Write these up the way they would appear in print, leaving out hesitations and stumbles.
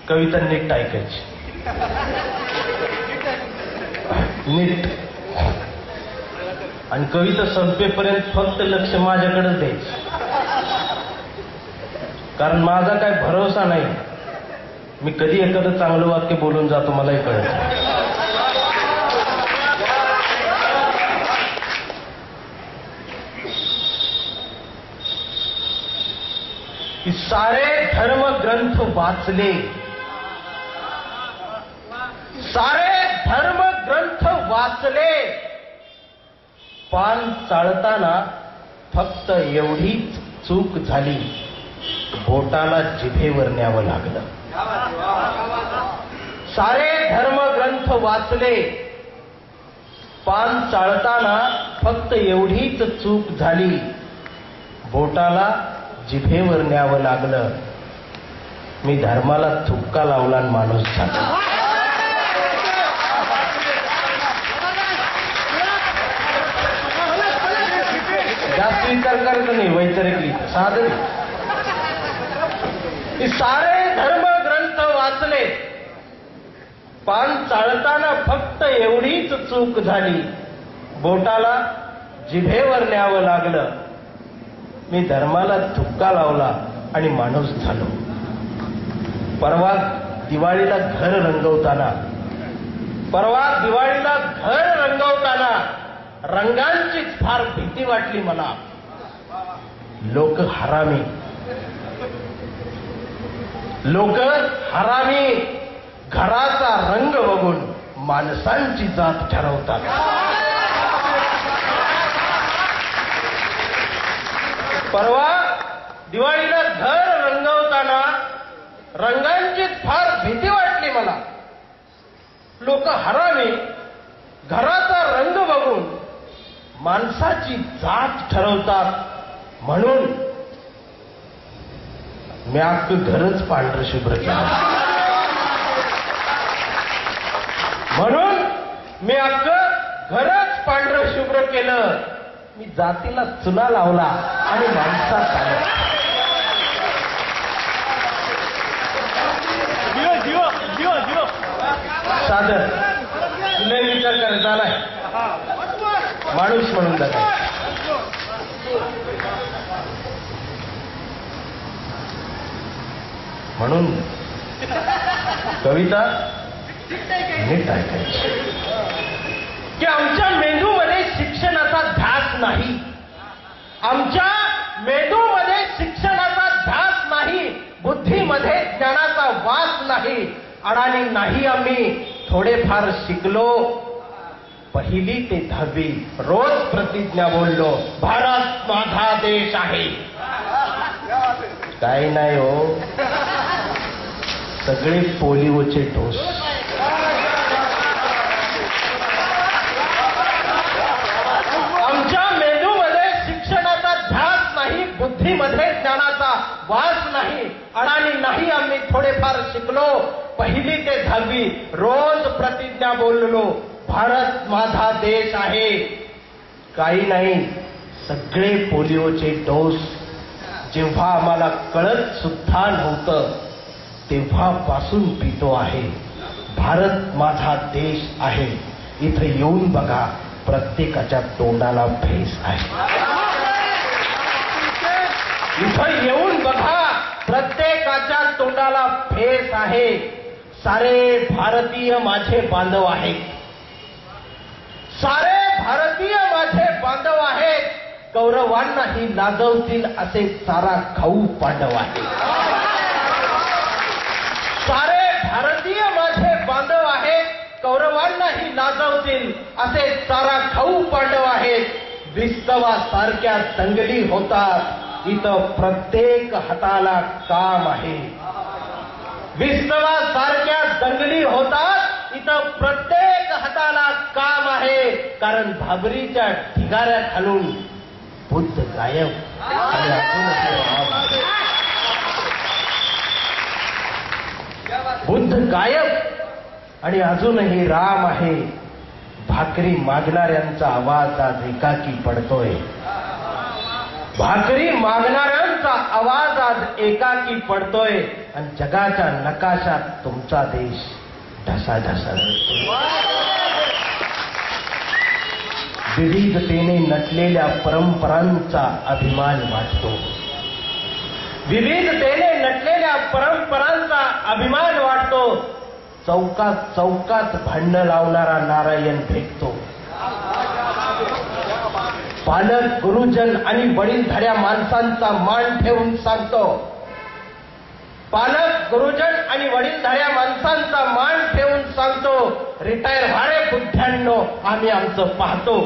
कविता नीट ऐकायची, नीट. आणि कविता संपेपर्यंत फक्त लक्ष माझ्याकडेच द्यायचं, कारण माझा काय भरोसा नाही. मी कधी एखादं चांगलं वाक्य बोलून जातो मलाही कळत. सारे धर्म ग्रंथ वाचले, सारे धर्म ग्रंथ वाचले, पान चाळताना फक्त एवढीच चूक झाली, बोटाला जिभेवर न्यावं लागलं. सारे धर्म ग्रंथ वाचले, पान चाळताना फक्त एवढीच चूक झाली, बोटाला जिभेवर न्यावं लागलं. मी धर्माला थुक्का लावला आणि माणूस झाला. जास्त विचार करायचं नाही, वैचारिक साधन. सारे धर्म ग्रंथ वाचले, पान चाळताना फक्त एवढीच चूक झाली, बोटाला जिभेवर न्यावं लागलं. मी धर्माला थुक्का लावला आणि माणूस झालो. परवा दिवाळीला घर रंगवताना, परवा दिवाळीला घर रंगवताना रंगांचीच फार भीती वाटली मला. लोक हरामी, लोक हरामी घराचा रंग बघून माणसांची जात ठरवतात. परवा दिवाळीला घर रंगवताना रंगांचीच फार भीती वाटली मला. लोक हरामी घराचा रंग बघून माणसाची जात ठरवतात. म्हणून मी अख्खं घरच पांढरं शुभ्र केलं. म्हणून मी अख्खं घरच पांढरं शुभ्र केलं. मी जातीला चुना लावला आणि माणसात आलो. साधर नाही विचार करायचा नाही, माणूस म्हणून जाता. म्हणून कविता नीट ऐकायची की आमच्या मेंदूमध्ये शिक्षणाचा ध्यास नाही, आमच्या मेंदूमध्ये शिक्षणाचा ध्यास नाही, बुद्धीमध्ये ज्ञानाचा वास नाही. अडाणी नाही आम्ही, थोडेफार शिकलो. 1ली ते 10वी रोज प्रतिज्ञा बोललो, भारत माझा देश आहे. काही नाही हो, सगळे पोलिओचे डोस. आमच्या मेंदूमध्ये शिक्षणाचा ध्यास नाही, बुद्धीमध्ये ज्ञानाचा वास नाही. अडाणी नाही आम्ही, थोडेफार शिकलो. 1ली ते 10वी रोज प्रतिज्ञा बोललो, भारत माझा देश आहे. काही नाही, सगळे पोलिओचे डोस. जेव्हा आम्हाला कळत सुद्धा नव्हतं तेव्हापासून पितो आहे. भारत माझा देश आहे. इथं येऊन बघा, प्रत्येकाच्या तोंडाला फेस आहे. इथं येऊन बघा, प्रत्येकाच्या तोंडाला फेस आहे. सारे भारतीय माझे बांधव आहेत, सारे भारतीय माझे बांधव आहेत. कौरवांनाही लाजवतील असे चारा खाऊ पांडव आहेत. सारे भारतीय माझे बांधव आहेत, कौरवांनाही लाजवतील असे चारा खाऊ पांडव आहेत. विस्तवासारख्या दंगली होतात, इथं प्रत्येक हाताला काम आहे. विस्तवासारख्या दंगली होतात, इथं प्रत्येक हाताला काम आहे. कारण भाबरीच्या ढिगाऱ्या खालून बुद्ध गायब आणि बुद्ध गायब आणि अजूनही राम आहे. भाकरी मागणाऱ्यांचा आवाज आज एकाकी पडतोय. भाकरी मागणाऱ्यांचा आवाज आज एकाकी पडतोय आणि जगाच्या नकाशात तुमचा देश ढसाढसा विविधतेने नटलेल्या परंपरांचा अभिमान वाटतो. विविधतेने नटलेल्या परंपरांचा अभिमान वाटतो. चौकात चौकात भांडण लावणारा नारायण भेटतो. पालक, गुरुजन आणि वडीलधाऱ्या माणसांचा मान ठेवून सांगतो. पालक, गुरुजन आणि वडीलधाऱ्या माणसांचा मान ठेवून सांगतो, रिटायर व्हारे बुद्ध्यांनो, आम्ही आमचं पाहतो.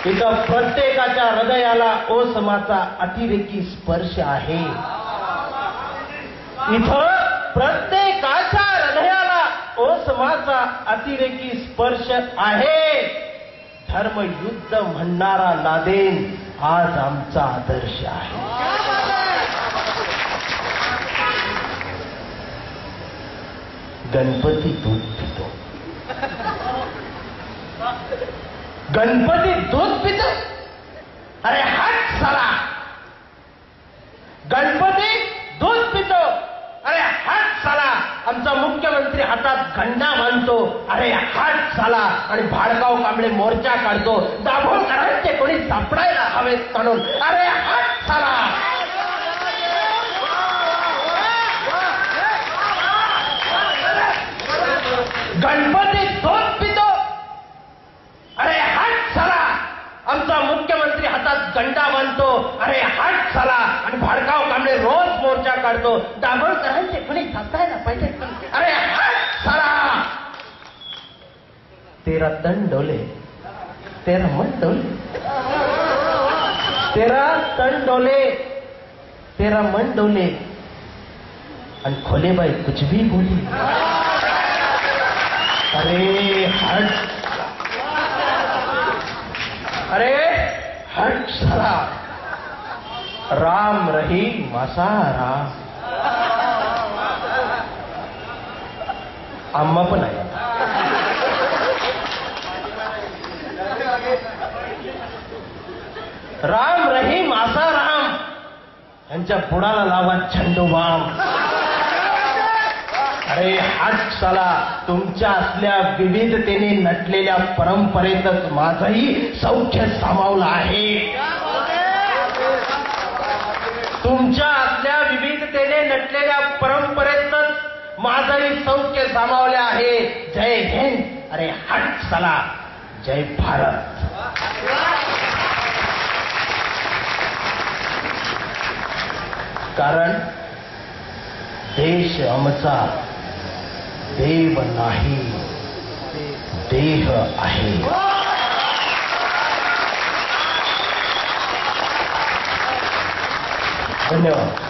इथं प्रत्येकाच्या हृदयाला ओसमाचा अतिरेकी स्पर्श आहे. इथं प्रत्येकाच्या हृदयाला ओसमाचा अतिरेकी स्पर्श आहे. धर्मयुद्ध म्हणणारा लादेन आज आमचा आदर्श आहे. गणपती दूध पितो. गणपती दूध पितो. अरे हट साला. गणपती दूध पितो. अरे हट साला. आमचा मुख्यमंत्री हातात गंडा बांधतो. अरे हट साला. आणि भाडकाव कांबळे मोर्चा काढतो. दाभोळकरांचे कोणी सापडायला हवेत म्हणून. अरे हट साला. गणपती दूध पितो. अरे हट साला. आमचा मुख्यमंत्री हातात गंडा बांधतो. अरे हट साला. आणि भाडकाव कांबळे रोज मोर्चा काढतो. दाभोळकरांचे कोणी सापडायला पाहिजे. अरे हट साला. तेरा तन डोले, तेरा मन डोले. तेरा तन डोले, तेरा मन डोले. आणि खोलेबाई कुछ भी बोली. अरे हट. अरे हट साला. राम रहीम मासा राम. आम्हा पण आहे. राम रहीम आसा राम. यांच्या बुडाला लावा झंडूबाम. अरे हट साला. तुमच्या असल्या विविधतेने नटलेल्या परंपरेतच माझंही सौख्य सामावलं आहे. तुमच्या असल्या विविधतेने नटलेल्या परंपरेतच माझंही सौख्य सामावले आहे. जय हिंद. अरे हट साला. जय भारत. कारण देश आमचा देव नाही, देह आहे. धन्यवाद.